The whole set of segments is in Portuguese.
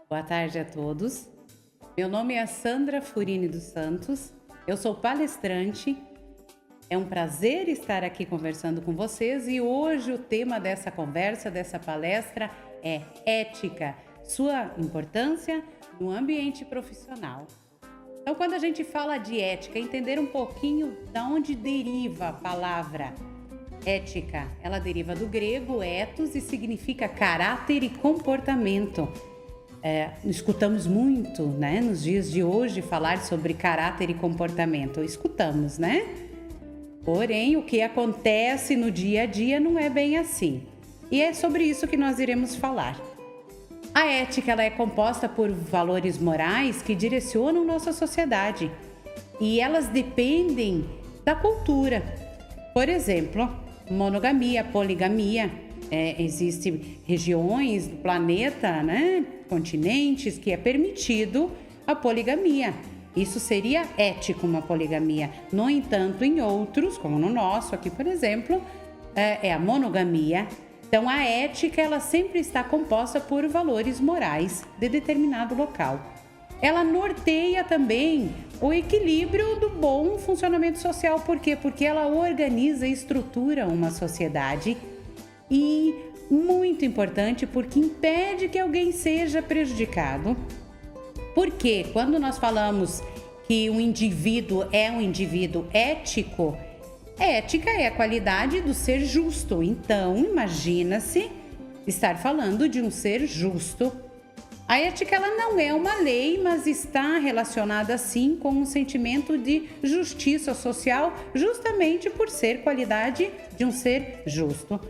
Boa tarde a todos. Meu nome é Sandra Furini dos Santos, eu sou palestrante. É um prazer estar aqui conversando com vocês e hoje o tema dessa conversa, dessa palestra é ética, sua importância no ambiente profissional. Então, quando a gente fala de ética, entender um pouquinho de onde deriva a palavra ética. Ela deriva do grego ethos e significa caráter e comportamento. Escutamos muito, né, nos dias de hoje falar sobre caráter e comportamento. Escutamos, né? Porém, o que acontece no dia a dia não é bem assim. E é sobre isso que nós iremos falar. A ética ela é composta por valores morais que direcionam nossa sociedade. E elas dependem da cultura. Por exemplo, monogamia, poligamia. Existem regiões do planeta, né, continentes, que é permitido a poligamia. Isso seria ético, uma poligamia. No entanto, em outros, como no nosso aqui, por exemplo, é a monogamia. Então, a ética, ela sempre está composta por valores morais de determinado local. Ela norteia também o equilíbrio do bom funcionamento social. Por quê? Porque ela organiza e estrutura uma sociedade. E muito importante, porque impede que alguém seja prejudicado. Porque quando nós falamos que um indivíduo é um indivíduo ético, ética é a qualidade do ser justo. Então, imagina-se estar falando de um ser justo. A ética ela não é uma lei, mas está relacionada sim com um sentimento de justiça social, justamente por ser qualidade de um ser justo.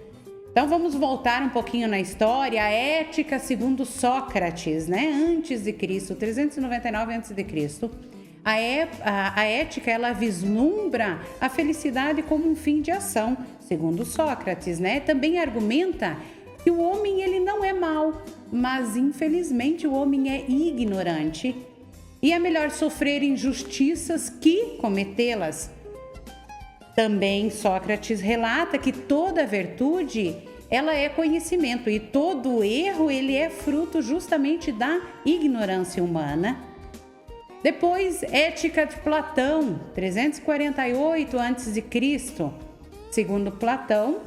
Então vamos voltar um pouquinho na história. A ética segundo Sócrates, né? Antes de Cristo, 399 antes de Cristo. A ética ela vislumbra a felicidade como um fim de ação, segundo Sócrates, né? Também argumenta que o homem ele não é mau, mas infelizmente o homem é ignorante e é melhor sofrer injustiças que cometê-las. Também Sócrates relata que toda virtude ela é conhecimento e todo erro ele é fruto justamente da ignorância humana. Depois, ética de Platão, 348 a.C. Segundo Platão,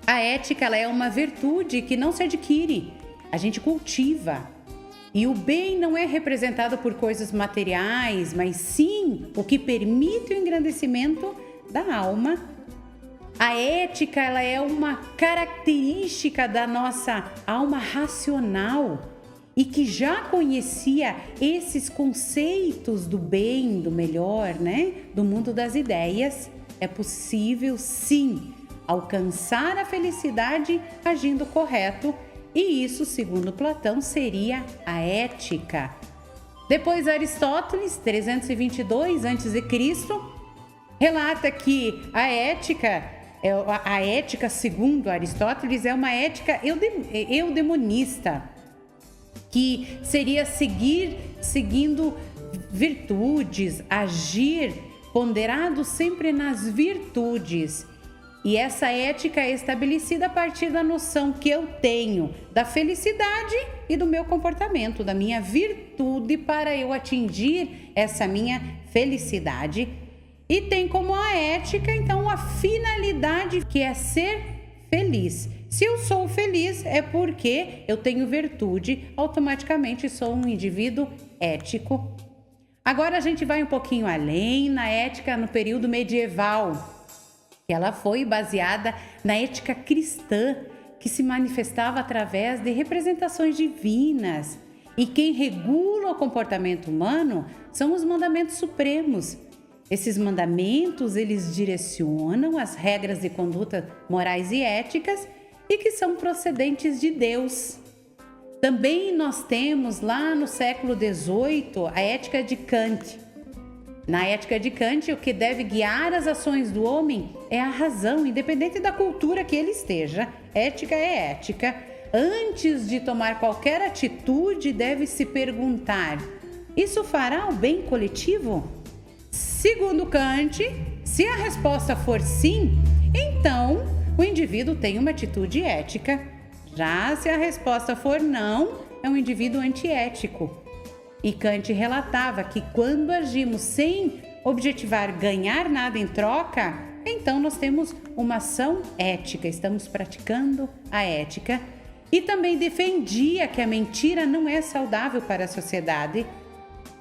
a ética ela é uma virtude que não se adquire, a gente cultiva. E o bem não é representado por coisas materiais, mas sim o que permite o engrandecimento da alma. A ética ela é uma característica da nossa alma racional e que já conhecia esses conceitos do bem, do melhor, né? Do mundo das ideias. É possível, sim, alcançar a felicidade agindo correto, e isso, segundo Platão, seria a ética. Depois Aristóteles, 322 a.C., relata que a ética, segundo Aristóteles, é uma ética eudemonista, que seria seguindo virtudes, agir ponderado sempre nas virtudes. E essa ética é estabelecida a partir da noção que eu tenho da felicidade e do meu comportamento, da minha virtude para eu atingir essa minha felicidade. E tem como a ética, então, a finalidade que é ser feliz. Se eu sou feliz é porque eu tenho virtude, automaticamente sou um indivíduo ético. Agora a gente vai um pouquinho além na ética no período medieval. Ela foi baseada na ética cristã, que se manifestava através de representações divinas. E quem regula o comportamento humano são os mandamentos supremos. Esses mandamentos, eles direcionam as regras de conduta morais e éticas e que são procedentes de Deus. Também nós temos lá no século XVIII a ética de Kant. Na ética de Kant, o que deve guiar as ações do homem é a razão, independente da cultura que ele esteja. Ética é ética. Antes de tomar qualquer atitude, deve se perguntar: isso fará o bem coletivo? Segundo Kant, se a resposta for sim, então o indivíduo tem uma atitude ética. Já se a resposta for não, é um indivíduo antiético. E Kant relatava que quando agimos sem objetivar ganhar nada em troca, então nós temos uma ação ética, estamos praticando a ética. E também defendia que a mentira não é saudável para a sociedade,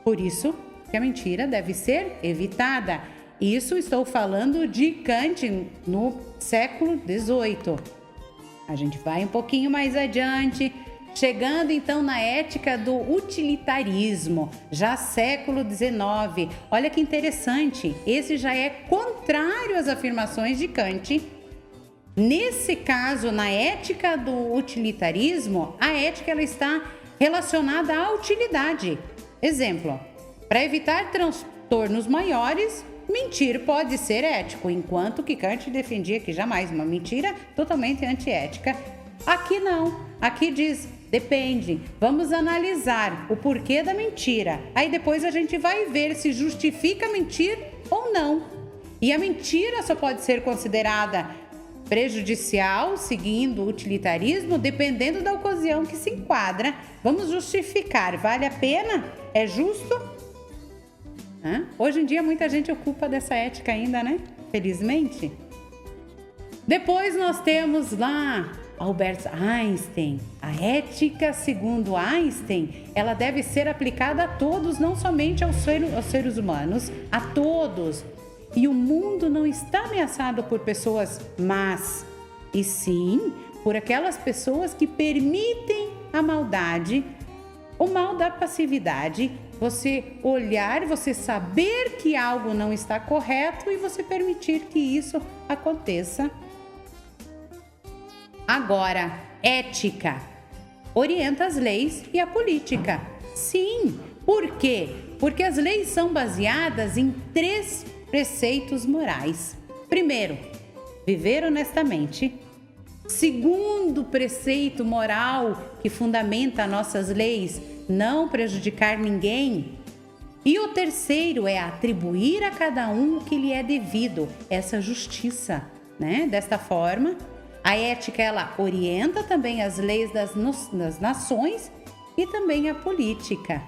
por isso que a mentira deve ser evitada. Isso estou falando de Kant no século XVIII. A gente vai um pouquinho mais adiante, chegando então na ética do utilitarismo, já século XIX. Olha que interessante, esse já é contrário às afirmações de Kant. Nesse caso, na ética do utilitarismo, a ética ela está relacionada à utilidade. Exemplo, para evitar transtornos maiores, mentir pode ser ético, enquanto que Kant defendia que jamais uma mentira totalmente antiética. Aqui não, aqui diz, depende, vamos analisar o porquê da mentira. Aí depois a gente vai ver se justifica mentir ou não. E a mentira só pode ser considerada prejudicial, seguindo o utilitarismo, dependendo da ocasião que se enquadra. Vamos justificar, vale a pena? É justo? Hoje em dia muita gente ocupa dessa ética ainda, né? Felizmente. Depois nós temos lá Albert Einstein. A ética, segundo Einstein, ela deve ser aplicada a todos, não somente aos seres humanos, a todos. E o mundo não está ameaçado por pessoas más, e sim por aquelas pessoas que permitem a maldade, o mal da passividade, você olhar, você saber que algo não está correto e você permitir que isso aconteça. Agora, ética orienta as leis e a política. Sim, por quê? Porque as leis são baseadas em 3 preceitos morais. Primeiro, viver honestamente. Segundo preceito moral que fundamenta nossas leis, não prejudicar ninguém. E o terceiro é atribuir a cada um o que lhe é devido, essa justiça, né? Desta forma, a ética ela orienta também as leis das nações e também a política.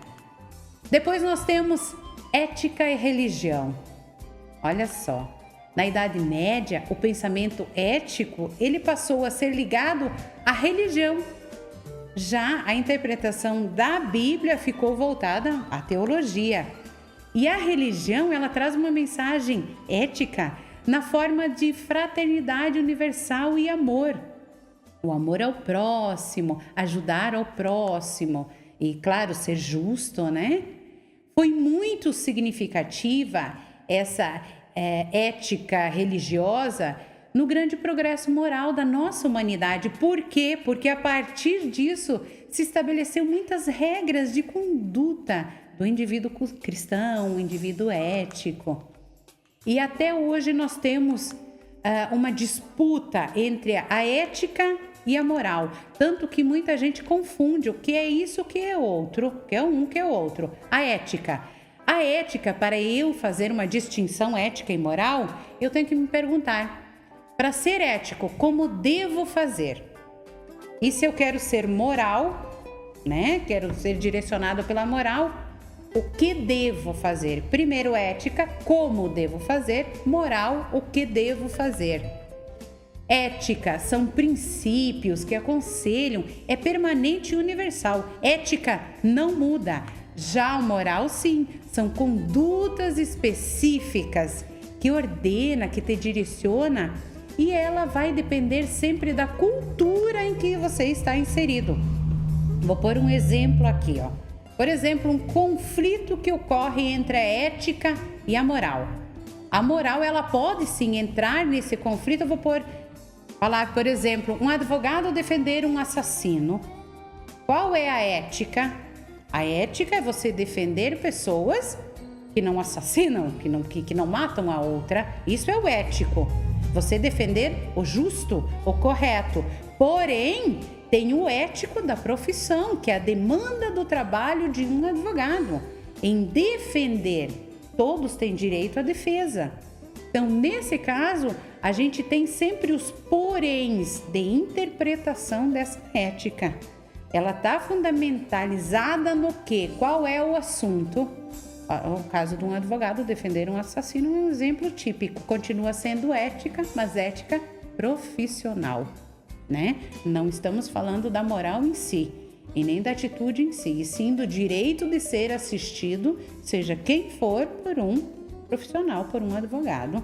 Depois nós temos ética e religião. Olha só, na Idade Média, o pensamento ético ele passou a ser ligado à religião. Já a interpretação da Bíblia ficou voltada à teologia. E a religião ela traz uma mensagem ética na forma de fraternidade universal e amor. O amor ao próximo, ajudar ao próximo e, claro, ser justo, né? Foi muito significativa essa ética religiosa no grande progresso moral da nossa humanidade. Por quê? Porque a partir disso se estabeleceu muitas regras de conduta do indivíduo cristão, o indivíduo ético. E até hoje nós temos uma disputa entre a ética e a moral. Tanto que muita gente confunde o que é isso, o que é outro, o que é um, o que é outro. A ética. A ética, para eu fazer uma distinção ética e moral, eu tenho que me perguntar, para ser ético, como devo fazer? E se eu quero ser moral, né? Quero ser direcionado pela moral, o que devo fazer? Primeiro, ética, como devo fazer? Moral, o que devo fazer? Ética são princípios que aconselham, é permanente e universal. Ética não muda. Já o moral, sim, são condutas específicas que ordena, que te direciona e ela vai depender sempre da cultura em que você está inserido. Vou pôr um exemplo aqui, ó. Por exemplo, um conflito que ocorre entre a ética e a moral. A moral, ela pode sim entrar nesse conflito. Eu vou falar, por exemplo, um advogado defender um assassino. Qual é a ética? A ética é você defender pessoas que não assassinam, que não matam a outra. Isso é o ético. Você defender o justo, o correto. Porém, tem o ético da profissão, que é a demanda do trabalho de um advogado. Em defender, todos têm direito à defesa. Então, nesse caso, a gente tem sempre os poréns de interpretação dessa ética. ela está fundamentalizada no quê? Qual é o assunto? O caso de um advogado defender um assassino é um exemplo típico. Continua sendo ética, mas ética profissional, né? Não estamos falando da moral em si e nem da atitude em si, e sim do direito de ser assistido, seja quem for, por um profissional, por um advogado.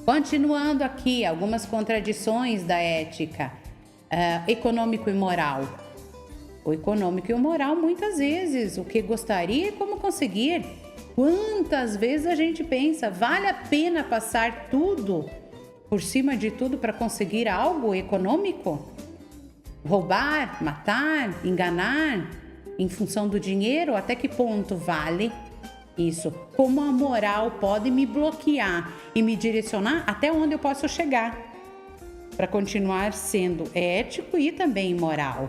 Continuando aqui, algumas contradições da ética, econômico e moral. O econômico e o moral, muitas vezes, o que gostaria e como conseguir. Quantas vezes a gente pensa, vale a pena passar tudo, por cima de tudo, para conseguir algo econômico? Roubar, matar, enganar, em função do dinheiro, até que ponto vale isso? Como a moral pode me bloquear e me direcionar até onde eu posso chegar, para continuar sendo ético e também moral.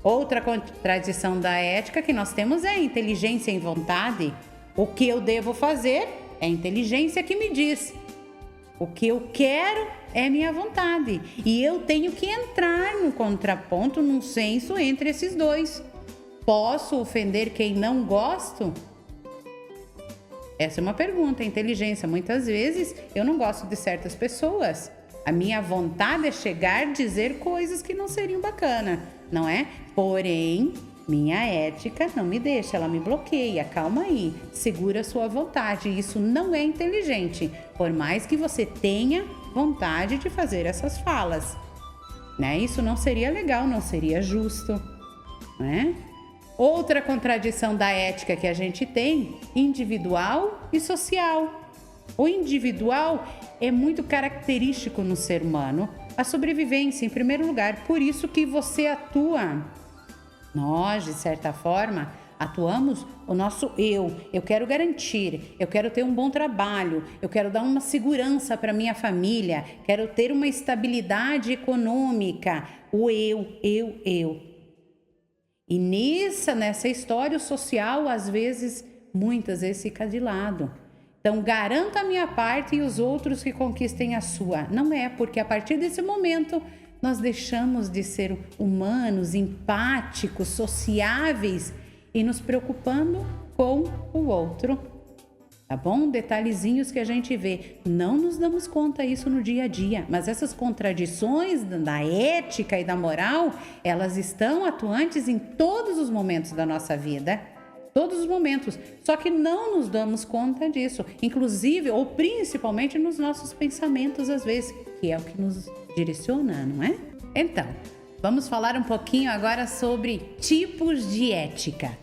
Outra contradição da ética que nós temos é a inteligência e vontade. O que eu devo fazer é a inteligência que me diz. O que eu quero é minha vontade. E eu tenho que entrar no contraponto, num senso entre esses dois. Posso ofender quem não gosto? Essa é uma pergunta. A inteligência, muitas vezes, eu não gosto de certas pessoas. A minha vontade é chegar a dizer coisas que não seriam bacanas, não é? Porém, minha ética não me deixa, ela me bloqueia. Calma aí, segura a sua vontade. Isso não é inteligente, por mais que você tenha vontade de fazer essas falas, né? Isso não seria legal, não seria justo, né? Outra contradição da ética que a gente tem, individual e social. O individual é muito característico no ser humano, a sobrevivência em primeiro lugar, por isso que você atua. Nós, de certa forma, atuamos o nosso eu quero garantir, eu quero ter um bom trabalho, eu quero dar uma segurança para minha família, quero ter uma estabilidade econômica, o eu. E nessa história social, às vezes, muitas vezes fica de lado. Então, garanto a minha parte e os outros que conquistem a sua. Não é, porque a partir desse momento, nós deixamos de ser humanos, empáticos, sociáveis e nos preocupando com o outro. Tá bom? Detalhezinhos que a gente vê. Não nos damos conta disso no dia a dia, mas essas contradições da ética e da moral, elas estão atuantes em todos os momentos da nossa vida. Todos os momentos, só que não nos damos conta disso, inclusive ou principalmente nos nossos pensamentos às vezes, que é o que nos direciona, não é? Então, vamos falar um pouquinho agora sobre tipos de ética.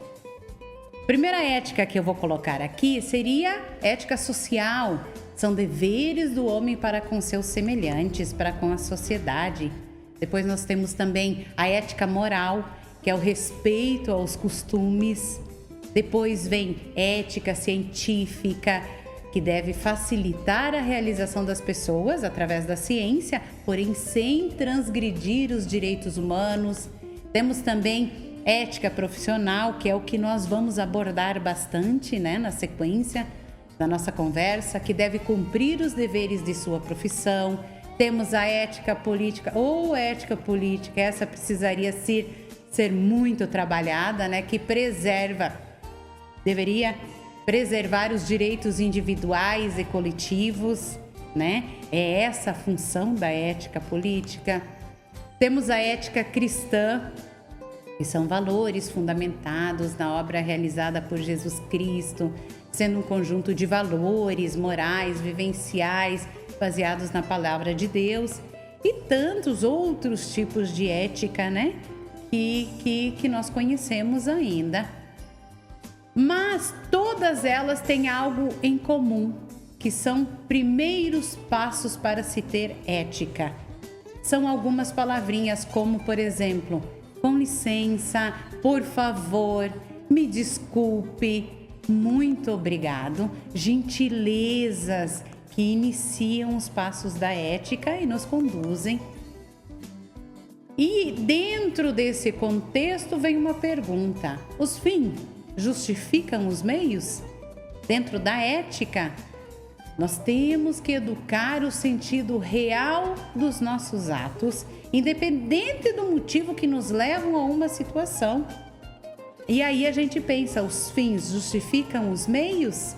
Primeira ética que eu vou colocar aqui seria ética social. São deveres do homem para com seus semelhantes, para com a sociedade. Depois nós temos também a ética moral, que é o respeito aos costumes. Depois vem ética científica, que deve facilitar a realização das pessoas através da ciência, porém sem transgredir os direitos humanos. Temos também ética profissional, que é o que nós vamos abordar bastante, né, na sequência da nossa conversa, que deve cumprir os deveres de sua profissão. Temos a ética política ética política, essa precisaria ser muito trabalhada, né, que deveria preservar os direitos individuais e coletivos, né? É essa a função da ética política. Temos a ética cristã, que são valores fundamentados na obra realizada por Jesus Cristo, sendo um conjunto de valores morais, vivenciais, baseados na palavra de Deus, e tantos outros tipos de ética, né? Que nós conhecemos ainda. Mas todas elas têm algo em comum, que são primeiros passos para se ter ética. São algumas palavrinhas como, por exemplo, com licença, por favor, me desculpe, muito obrigado, gentilezas que iniciam os passos da ética e nos conduzem. E dentro desse contexto vem uma pergunta: os fins justificam os meios? Dentro da ética, Nós temos que educar o sentido real dos nossos atos, independente do motivo que nos levam a uma situação. E aí a gente pensa, os fins justificam os meios?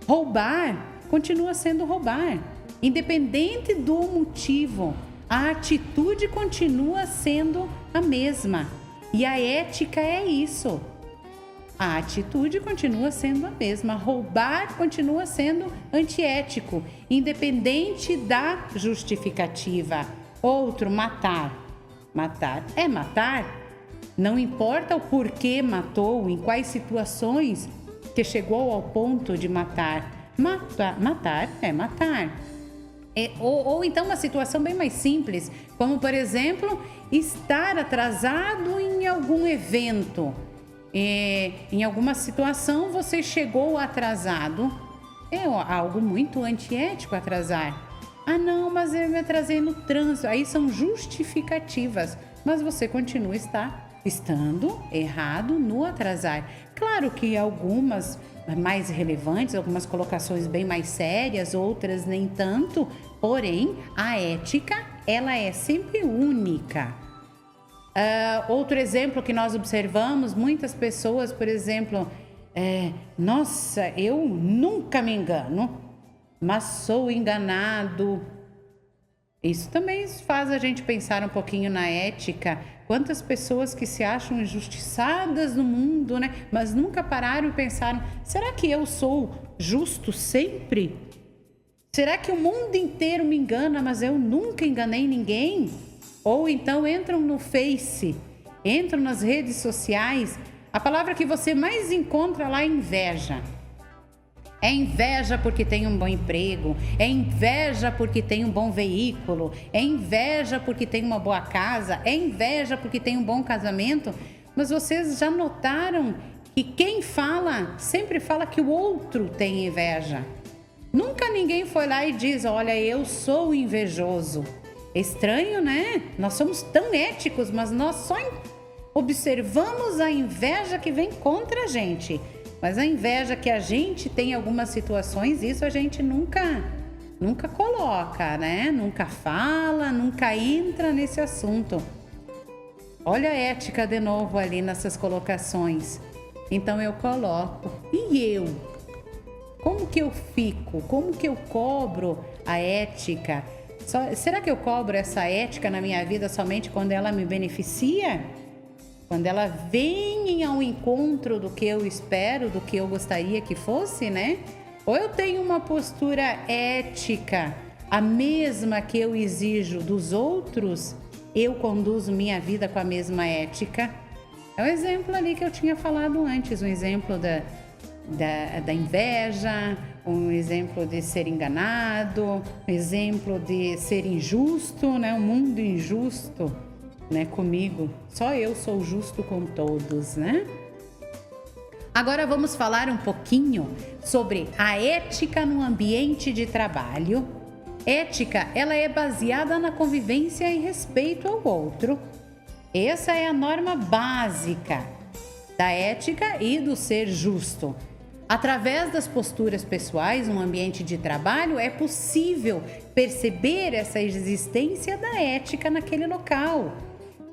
Roubar continua sendo roubar, independente do motivo. A atitude continua sendo a mesma. E a ética é isso. A atitude continua sendo a mesma. Roubar continua sendo antiético, independente da justificativa. Outro, matar. Matar é matar. Não importa o porquê matou, em quais situações que chegou ao ponto de matar. Matar é matar. Ou então uma situação bem mais simples, como por exemplo, estar atrasado em algum evento. Em alguma situação você chegou atrasado. É algo muito antiético atrasar. Ah não, mas eu me atrasei no trânsito. Aí são justificativas, mas você continua estando errado no atrasar. Claro que algumas mais relevantes, algumas colocações bem mais sérias, outras nem tanto, porém a ética ela é sempre única. Outro exemplo que nós observamos, muitas pessoas, por exemplo, nossa, eu nunca me engano, mas sou enganado. Isso também faz a gente pensar um pouquinho na ética. Quantas pessoas que se acham injustiçadas no mundo, né? Mas nunca pararam e pensaram, será que eu sou justo sempre? Será que o mundo inteiro me engana, mas eu nunca enganei ninguém? Ou então entram no Face, entram nas redes sociais, a palavra que você mais encontra lá é inveja. É inveja porque tem um bom emprego, é inveja porque tem um bom veículo, é inveja porque tem uma boa casa, é inveja porque tem um bom casamento. Mas vocês já notaram que quem fala sempre fala que o outro tem inveja? Nunca ninguém foi lá e diz, olha, eu sou invejoso. Estranho, né? Nós somos tão éticos, mas nós só observamos a inveja que vem contra a gente. Mas a inveja que a gente tem em algumas situações, isso a gente nunca coloca, né? Nunca fala, nunca entra nesse assunto. Olha a ética de novo ali nessas colocações. Então eu coloco. E eu? Como que eu fico? Como que eu cobro a ética? Será que eu cobro essa ética na minha vida somente quando ela me beneficia? Quando ela vem ao encontro do que eu espero, do que eu gostaria que fosse, né? Ou eu tenho uma postura ética, a mesma que eu exijo dos outros, eu conduzo minha vida com a mesma ética? É o exemplo ali que eu tinha falado antes, um exemplo da inveja, um exemplo de ser enganado, um exemplo de ser injusto, né? Um mundo injusto, né? Comigo, só eu sou justo com todos, né? Agora vamos falar um pouquinho sobre a ética no ambiente de trabalho. Ética, ela é baseada na convivência e respeito ao outro. Essa é a norma básica da ética e do ser justo. Através das posturas pessoais no ambiente de trabalho, é possível perceber essa existência da ética naquele local.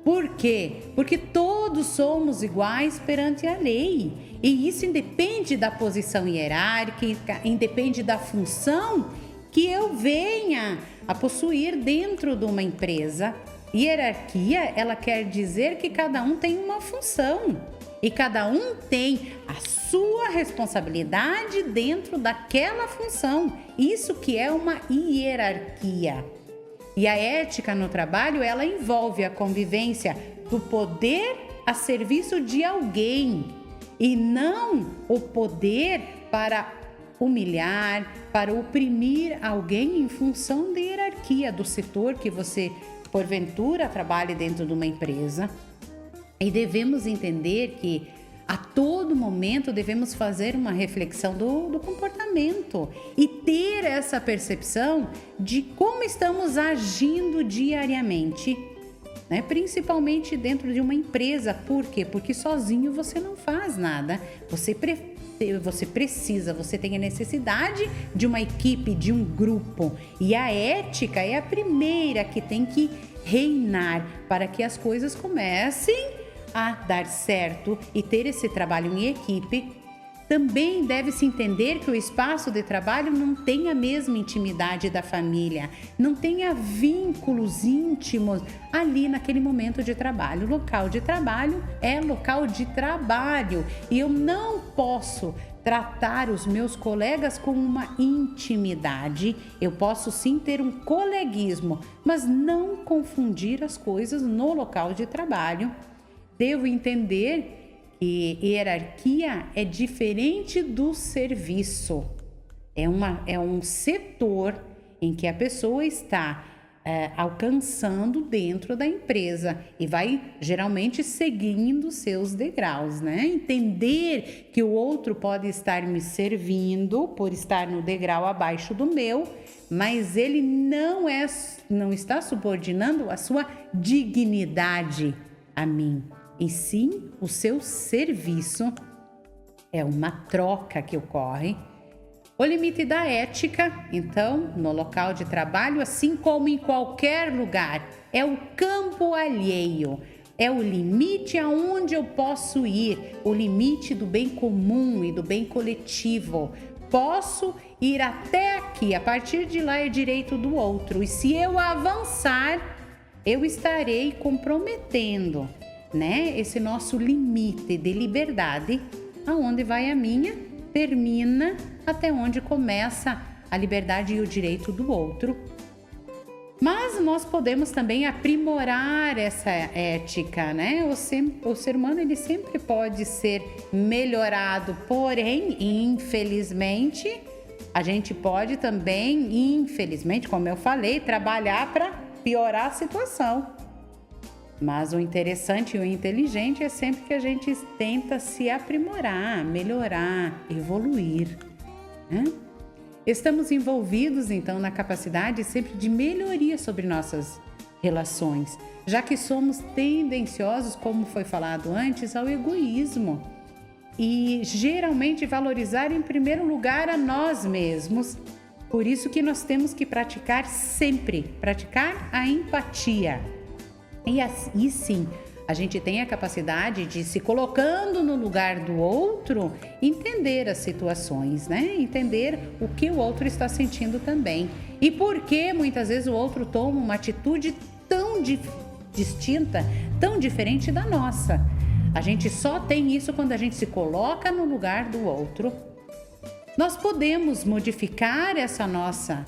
Por quê? Porque todos somos iguais perante a lei. E isso independe da posição hierárquica, independe da função que eu venha a possuir dentro de uma empresa. Hierarquia, ela quer dizer que cada um tem uma função. E cada um tem a sua responsabilidade dentro daquela função. Isso que é uma hierarquia. E a ética no trabalho, ela envolve a convivência do poder a serviço de alguém. E não o poder para humilhar, para oprimir alguém em função da hierarquia do setor que você, porventura, trabalhe dentro de uma empresa. E devemos entender que a todo momento devemos fazer uma reflexão do comportamento e ter essa percepção de como estamos agindo diariamente, né? Principalmente dentro de uma empresa. Por quê? Porque sozinho você não faz nada. Você você precisa, você tem a necessidade de uma equipe, de um grupo. E a ética é a primeira que tem que reinar para que as coisas comecem a dar certo e ter esse trabalho em equipe. Também deve-se entender que o espaço de trabalho não tem a mesma intimidade da família, não tenha vínculos íntimos ali naquele momento de trabalho. Local de trabalho é local de trabalho e eu não posso tratar os meus colegas com uma intimidade. Eu posso sim ter um coleguismo, mas não confundir as coisas no local de trabalho. Devo entender que hierarquia é diferente do serviço. É um setor em que a pessoa está alcançando dentro da empresa e vai geralmente seguindo seus degraus, né? Entender que o outro pode estar me servindo por estar no degrau abaixo do meu, mas ele não está subordinando a sua dignidade a mim. E sim, o seu serviço é uma troca que ocorre. O limite da ética, então, no local de trabalho, assim como em qualquer lugar, é o campo alheio. É o limite aonde eu posso ir, o limite do bem comum e do bem coletivo. Posso ir até aqui, a partir de lá é direito do outro. E se eu avançar, eu estarei comprometendo, né, esse nosso limite de liberdade, aonde vai a minha, termina até onde começa a liberdade e o direito do outro. Mas nós podemos também aprimorar essa ética, né? O ser humano ele sempre pode ser melhorado, porém, infelizmente, a gente pode também, infelizmente, como eu falei, trabalhar para piorar a situação. Mas o interessante e o inteligente é sempre que a gente tenta se aprimorar, melhorar, evoluir, né? Estamos envolvidos, então, na capacidade sempre de melhoria sobre nossas relações, já que somos tendenciosos, como foi falado antes, ao egoísmo e geralmente valorizar em primeiro lugar a nós mesmos. Por isso que nós temos que praticar a empatia. E sim, a gente tem a capacidade de, se colocando no lugar do outro, entender as situações, né? Entender o que o outro está sentindo também. E por que muitas vezes o outro toma uma atitude tão distinta, tão diferente da nossa. A gente só tem isso quando a gente se coloca no lugar do outro. Nós podemos modificar essa nossa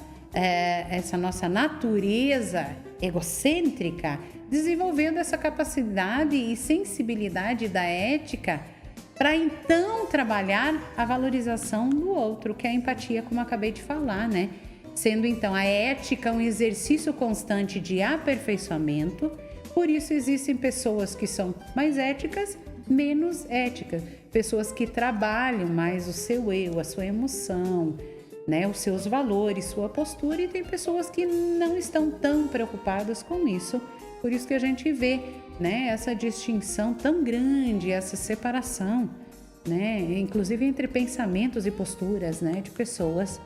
natureza egocêntrica, desenvolvendo essa capacidade e sensibilidade da ética para então trabalhar a valorização do outro, que é a empatia, como eu acabei de falar, né? Sendo então a ética um exercício constante de aperfeiçoamento. Por isso existem pessoas que são mais éticas, menos éticas, pessoas que trabalham mais o seu eu, a sua emoção, né, os seus valores, sua postura, e tem pessoas que não estão tão preocupadas com isso. Por isso que a gente vê, né, essa distinção tão grande, essa separação, né, inclusive entre pensamentos e posturas, né, de pessoas.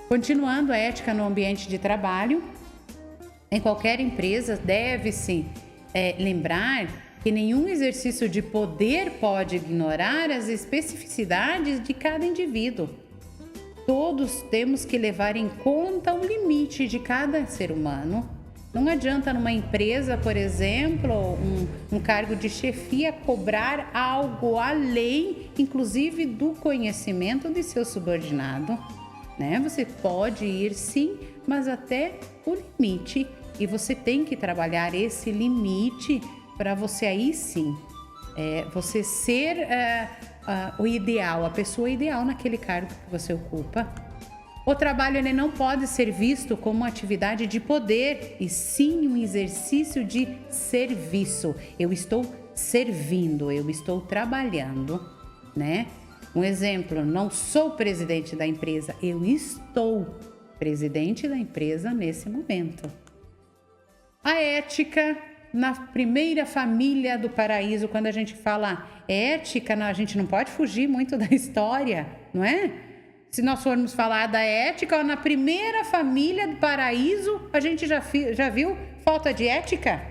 Continuando a ética no ambiente de trabalho, em qualquer empresa deve-se lembrar que nenhum exercício de poder pode ignorar as especificidades de cada indivíduo. Todos temos que levar em conta o limite de cada ser humano. Não adianta numa empresa, por exemplo, um cargo de chefia cobrar algo além, inclusive, do conhecimento de seu subordinado, né? Você pode ir sim, mas até o limite. E você tem que trabalhar esse limite para você aí sim, você ser o ideal, a pessoa ideal naquele cargo que você ocupa. O trabalho ele não pode ser visto como uma atividade de poder, e sim um exercício de serviço. Eu estou servindo, eu estou trabalhando, né? Um exemplo, não sou presidente da empresa, eu estou presidente da empresa nesse momento. A ética na primeira família do paraíso, quando a gente fala ética, a gente não pode fugir muito da história, não é? Se nós formos falar da ética, na primeira família do paraíso, a gente já viu falta de ética?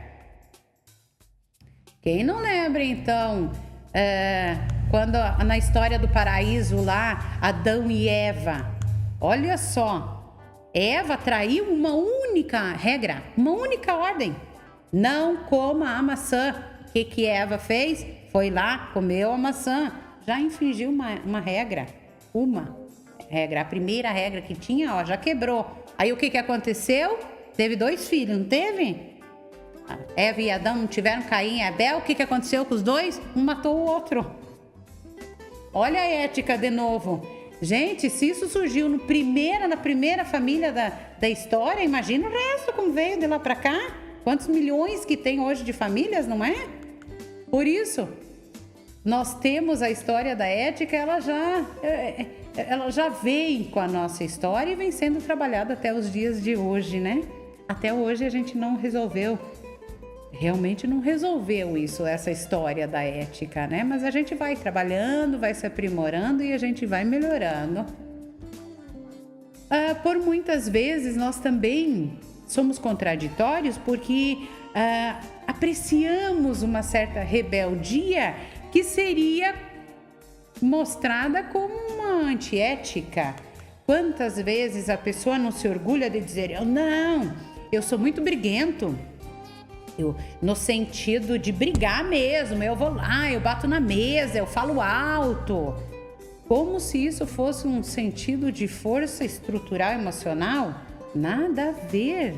Quem não lembra, então, quando na história do paraíso lá, Adão e Eva, olha só, Eva traiu uma única regra, uma única ordem: não coma a maçã. O que Eva fez? Foi lá, comeu a maçã, já infringiu uma regra, a primeira regra que tinha, já quebrou. Aí o que aconteceu? Teve 2 filhos, não teve? Eva e Adão não tiveram Caim e Abel. O que aconteceu com os 2? Um matou o outro. Olha a ética de novo. Gente, se isso surgiu na primeira família da história, imagina o resto como veio de lá para cá. Quantos milhões que tem hoje de famílias, não é? Por isso, nós temos a história da ética, ela já vem com a nossa história e vem sendo trabalhada até os dias de hoje, né? Até hoje a gente realmente não resolveu essa história da ética, né? Mas a gente vai trabalhando, vai se aprimorando e a gente vai melhorando. Por muitas vezes nós também somos contraditórios porque apreciamos uma certa rebeldia que seria mostrada como uma antiética. Quantas vezes a pessoa não se orgulha de dizer: eu sou muito briguento, no sentido de brigar mesmo, eu vou lá, eu bato na mesa, eu falo alto, como se isso fosse um sentido de força estrutural emocional. Nada a ver,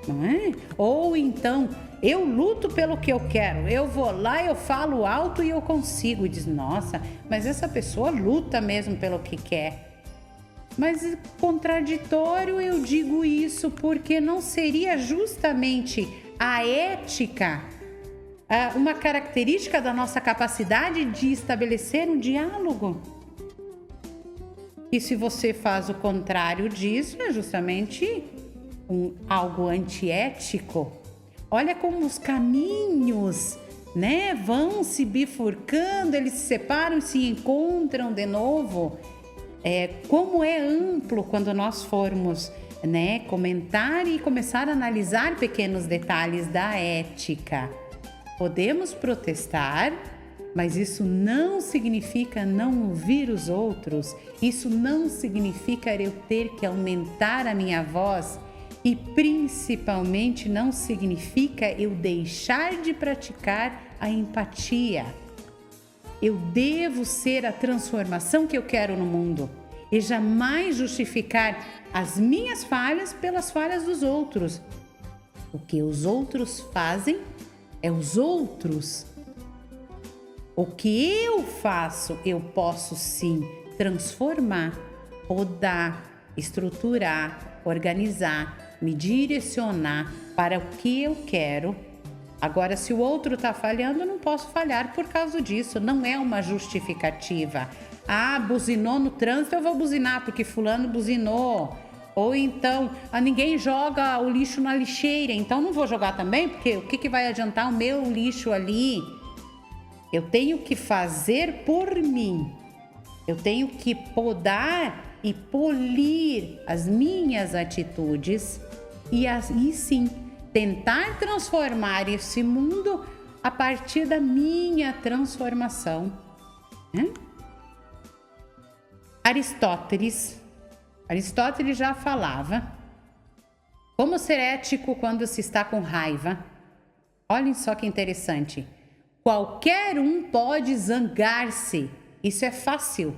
não é? Ou então, eu luto pelo que eu quero, eu vou lá, eu falo alto e eu consigo. E diz: nossa, mas essa pessoa luta mesmo pelo que quer. Mas contraditório eu digo isso porque não seria justamente a ética uma característica da nossa capacidade de estabelecer um diálogo? E se você faz o contrário disso, é justamente algo antiético. Olha como os caminhos, né, vão se bifurcando, eles se separam e se encontram de novo. Como é amplo quando nós formos, né, comentar e começar a analisar pequenos detalhes da ética. Podemos protestar, mas isso não significa não ouvir os outros. Isso não significa eu ter que aumentar a minha voz. E principalmente não significa eu deixar de praticar a empatia. Eu devo ser a transformação que eu quero no mundo e jamais justificar as minhas falhas pelas falhas dos outros. O que os outros fazem é os outros. O que eu faço, eu posso sim transformar, podar, estruturar, organizar, me direcionar para o que eu quero. Agora, se o outro está falhando, eu não posso falhar por causa disso. Não é uma justificativa. Buzinou no trânsito, eu vou buzinar porque fulano buzinou. Ou então, ninguém joga o lixo na lixeira, então não vou jogar também, porque o que vai adiantar o meu lixo ali? Eu tenho que fazer por mim. Eu tenho que podar e polir as minhas atitudes e sim, tentar transformar esse mundo a partir da minha transformação. Aristóteles já falava como ser ético quando se está com raiva. Olhem só que interessante. Qualquer um pode zangar-se, isso é fácil.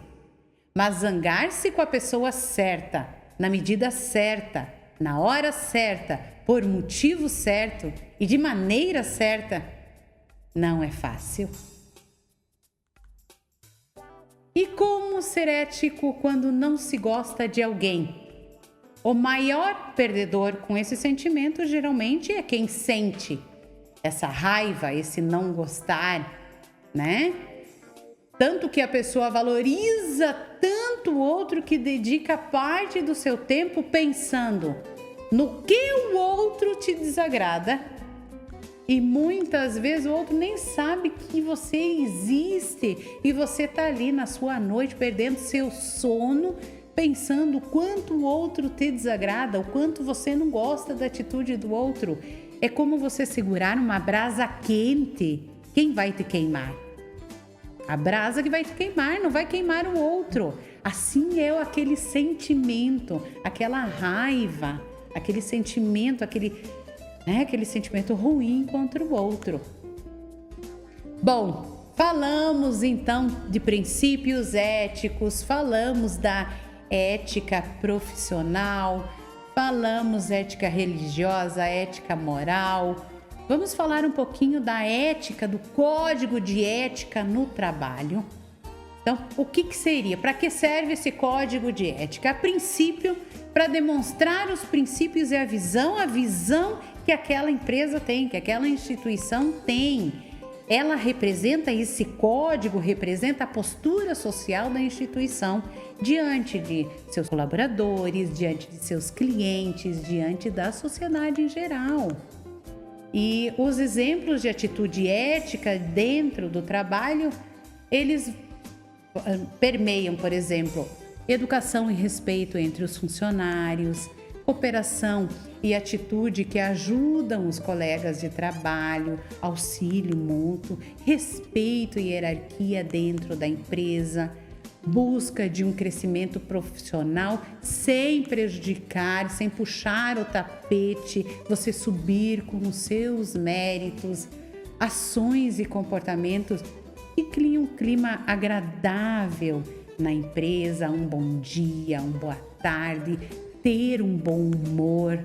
Mas zangar-se com a pessoa certa, na medida certa, na hora certa, por motivo certo e de maneira certa, não é fácil. E como ser ético quando não se gosta de alguém? O maior perdedor com esse sentimento geralmente é quem sente essa raiva, esse não gostar, né? Tanto que a pessoa valoriza tanto o outro que dedica parte do seu tempo pensando no que o outro te desagrada E muitas vezes o outro nem sabe que você existe e você tá ali na sua noite perdendo seu sono, pensando o quanto o outro te desagrada, o quanto você não gosta da atitude do outro. É como você segurar uma brasa quente. Quem vai te queimar? A brasa que vai te queimar, não vai queimar o outro. Assim é aquele sentimento, aquela raiva, aquele sentimento, aquele sentimento ruim contra o outro. Bom, falamos então de princípios éticos, falamos da ética profissional, falamos ética religiosa, ética moral. Vamos falar um pouquinho da ética, do código de ética no trabalho. Então, o que seria? Para que serve esse código de ética? A princípio, para demonstrar os princípios e a visão que aquela empresa tem, que aquela instituição tem. Ela representa, esse código representa a postura social da instituição diante de seus colaboradores, diante de seus clientes, diante da sociedade em geral. E os exemplos de atitude ética dentro do trabalho, eles permeiam, por exemplo, educação e respeito entre os funcionários, cooperação e atitude que ajudam os colegas de trabalho, auxílio mútuo, respeito e hierarquia dentro da empresa, busca de um crescimento profissional sem prejudicar, sem puxar o tapete, você subir com os seus méritos, ações e comportamentos que criam um clima agradável na empresa, um bom dia, uma boa tarde, ter um bom humor,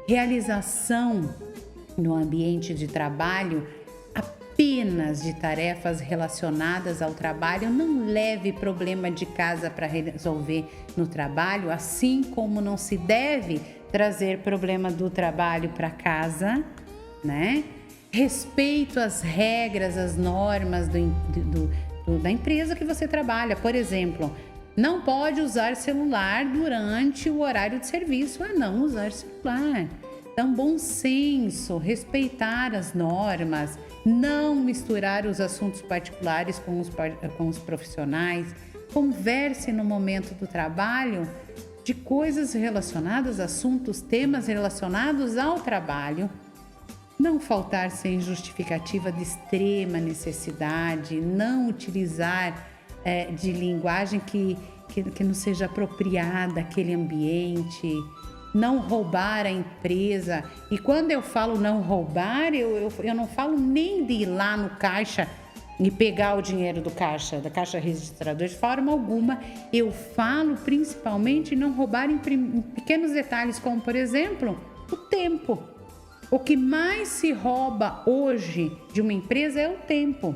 realização no ambiente de trabalho apenas de tarefas relacionadas ao trabalho, não leve problema de casa para resolver no trabalho, assim como não se deve trazer problema do trabalho para casa, né? Respeito às regras, às normas da empresa que você trabalha. Por exemplo, não pode usar celular durante o horário de serviço. Não usar celular. Então, bom senso, respeitar as normas, não misturar os assuntos particulares com os profissionais. Converse no momento do trabalho de coisas relacionadas, assuntos, temas relacionados ao trabalho. Não faltar sem justificativa de extrema necessidade, não utilizar de linguagem que não seja apropriada àquele ambiente, não roubar a empresa. E quando eu falo não roubar, eu não falo nem de ir lá no caixa e pegar o dinheiro da caixa registradora de forma alguma. Eu falo principalmente não roubar em pequenos detalhes, como por exemplo, o tempo. O que mais se rouba hoje de uma empresa é o tempo.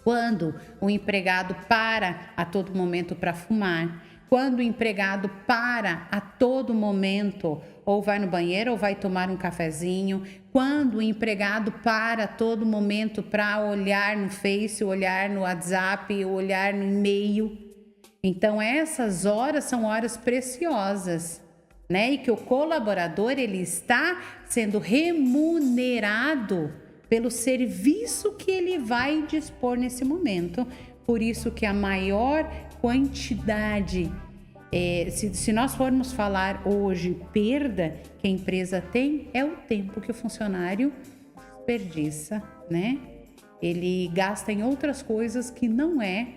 Quando o empregado para a todo momento para fumar, quando o empregado para a todo momento, ou vai no banheiro ou vai tomar um cafezinho, quando o empregado para a todo momento para olhar no Face, olhar no WhatsApp, olhar no e-mail. Então essas horas são horas preciosas, né? E que o colaborador ele está sendo remunerado pelo serviço que ele vai dispor nesse momento. Por isso que a maior quantidade, se nós formos falar hoje, perda que a empresa tem, é o tempo que o funcionário desperdiça, né? Ele gasta em outras coisas que não é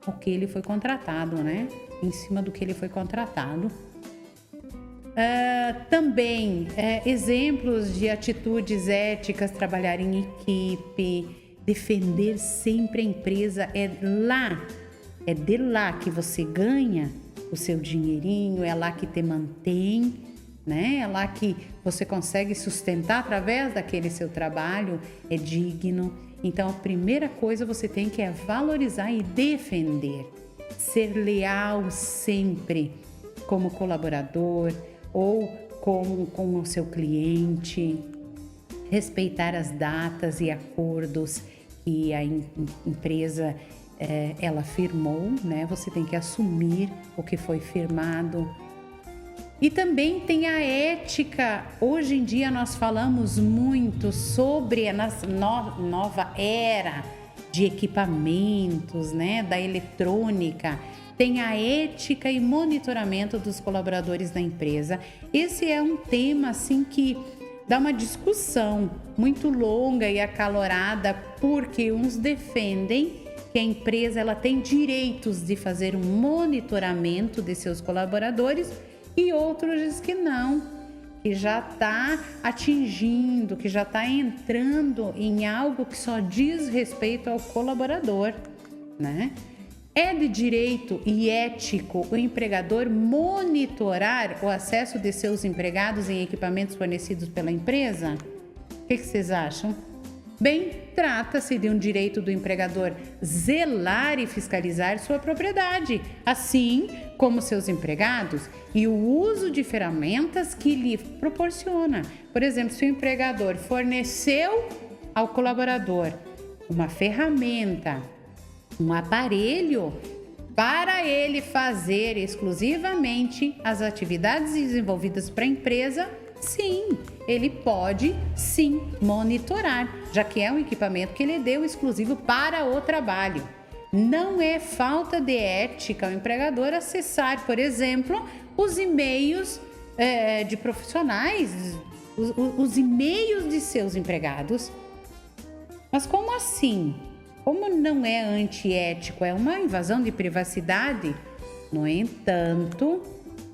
o que ele foi contratado, né? Em cima do que ele foi contratado. Também exemplos de atitudes éticas, trabalhar em equipe, defender sempre a empresa. É de lá que você ganha o seu dinheirinho, é lá que te mantém, né? É lá que você consegue sustentar através daquele seu trabalho, é digno. Então a primeira coisa você tem que valorizar e defender, ser leal sempre como colaborador ou com o seu cliente, respeitar as datas e acordos que a empresa ela firmou, né? Você tem que assumir o que foi firmado. E também tem a ética. Hoje em dia nós falamos muito sobre a nova era de equipamentos, né, da eletrônica. Tem a ética e monitoramento dos colaboradores da empresa. Esse é um tema assim que dá uma discussão muito longa e acalorada, porque uns defendem que a empresa ela tem direitos de fazer um monitoramento de seus colaboradores e outros dizem que não, que já está atingindo, que já está entrando em algo que só diz respeito ao colaborador, né? É de direito e ético o empregador monitorar o acesso de seus empregados em equipamentos fornecidos pela empresa? O que vocês acham? Bem, trata-se de um direito do empregador zelar e fiscalizar sua propriedade, assim como seus empregados, e o uso de ferramentas que lhe proporciona. Por exemplo, se o empregador forneceu ao colaborador uma ferramenta, um aparelho para ele fazer exclusivamente as atividades desenvolvidas para a empresa, sim, ele pode sim monitorar, já que é um equipamento que ele deu exclusivo para o trabalho. Não é falta de ética o empregador acessar, por exemplo, os e-mails de profissionais, os e-mails de seus empregados. Mas como assim? Como não é antiético, é uma invasão de privacidade? No entanto,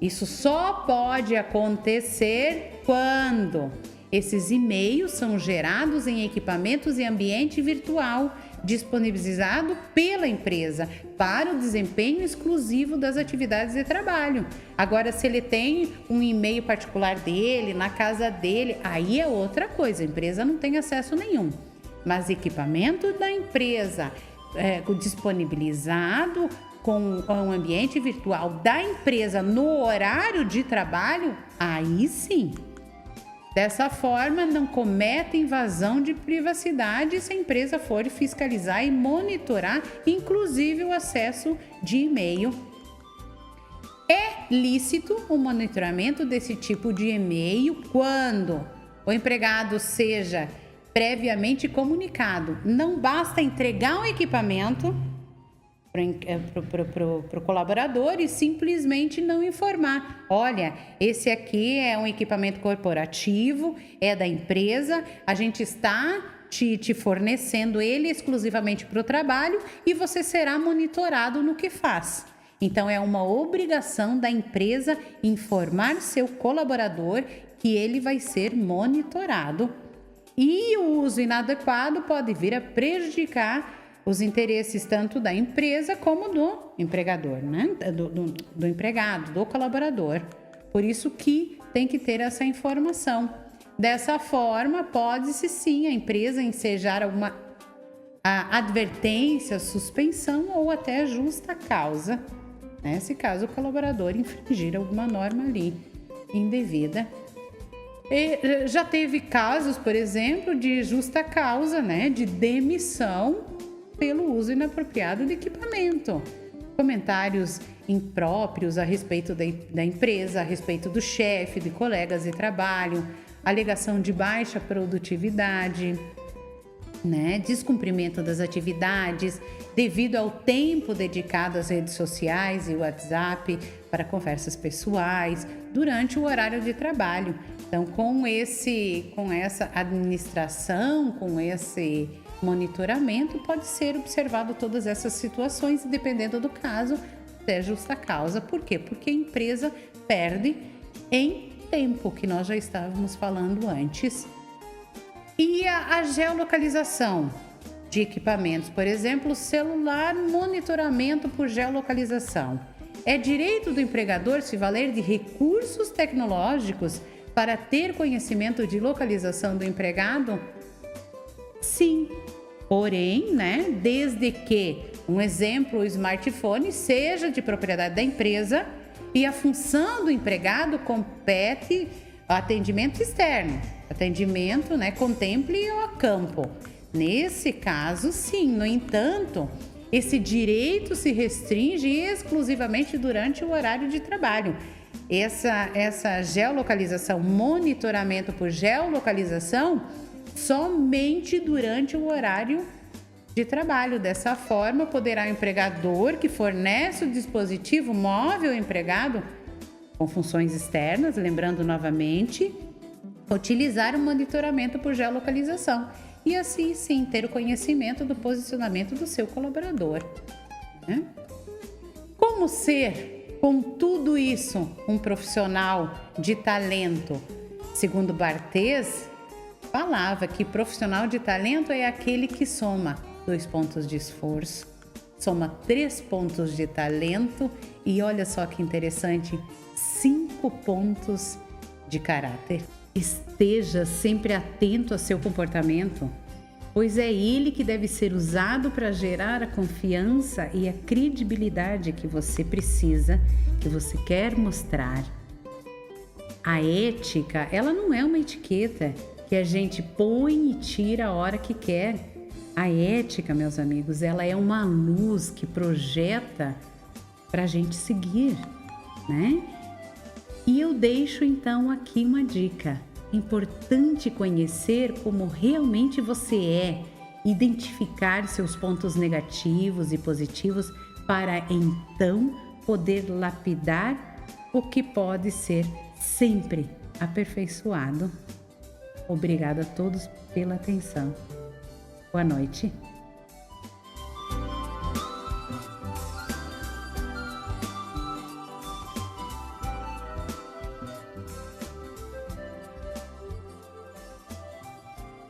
isso só pode acontecer quando esses e-mails são gerados em equipamentos e ambiente virtual disponibilizado pela empresa para o desempenho exclusivo das atividades de trabalho. Agora, se ele tem um e-mail particular dele, na casa dele, aí é outra coisa, a empresa não tem acesso nenhum. Mas equipamento da empresa disponibilizado com um ambiente virtual da empresa no horário de trabalho, aí sim. Dessa forma, não comete invasão de privacidade se a empresa for fiscalizar e monitorar, inclusive o acesso de e-mail. É lícito o monitoramento desse tipo de e-mail quando o empregado seja previamente comunicado. Não basta entregar um equipamento para o colaborador e simplesmente não informar. Olha, esse aqui é um equipamento corporativo, é da empresa, a gente está te fornecendo ele exclusivamente para o trabalho e você será monitorado no que faz. Então, é uma obrigação da empresa informar seu colaborador que ele vai ser monitorado. E o uso inadequado pode vir a prejudicar os interesses tanto da empresa como do empregador, né? Do empregado, do colaborador. Por isso que tem que ter essa informação. Dessa forma, pode-se sim a empresa ensejar alguma advertência, suspensão ou até justa causa, né? Se caso o colaborador infringir alguma norma ali indevida. E já teve casos, por exemplo, de justa causa, né, de demissão pelo uso inapropriado de equipamento. Comentários impróprios a respeito da empresa, a respeito do chefe, de colegas de trabalho, alegação de baixa produtividade, né, descumprimento das atividades devido ao tempo dedicado às redes sociais e WhatsApp para conversas pessoais durante o horário de trabalho. Então, com essa administração, com esse monitoramento, pode ser observado todas essas situações e, dependendo do caso, ter justa causa. Por quê? Porque a empresa perde em tempo, que nós já estávamos falando antes. E a geolocalização de equipamentos, por exemplo, celular, monitoramento por geolocalização. É direito do empregador se valer de recursos tecnológicos para ter conhecimento de localização do empregado? Sim, porém, né, desde que, um exemplo, o smartphone seja de propriedade da empresa e a função do empregado compete atendimento externo. Atendimento, né, contemple o campo. Nesse caso, sim. No entanto, esse direito se restringe exclusivamente durante o horário de trabalho. essa geolocalização, monitoramento por geolocalização, somente durante o horário de trabalho. Dessa forma, poderá o empregador que fornece o dispositivo móvel empregado com funções externas, lembrando novamente, utilizar o monitoramento por geolocalização e assim sim ter o conhecimento do posicionamento do seu colaborador, né? Como ser, com tudo isso, um profissional de talento? Segundo Barthez, falava que profissional de talento é aquele que soma 2 pontos de esforço, soma 3 pontos de talento e olha só que interessante, 5 pontos de caráter. Esteja sempre atento a seu comportamento, pois é ele que deve ser usado para gerar a confiança e a credibilidade que você precisa, que você quer mostrar. A ética, ela não é uma etiqueta que a gente põe e tira a hora que quer. A ética, meus amigos, ela é uma luz que projeta para a gente seguir, né? E eu deixo então aqui uma dica. Importante conhecer como realmente você é, identificar seus pontos negativos e positivos para então poder lapidar o que pode ser sempre aperfeiçoado. Obrigada a todos pela atenção. Boa noite.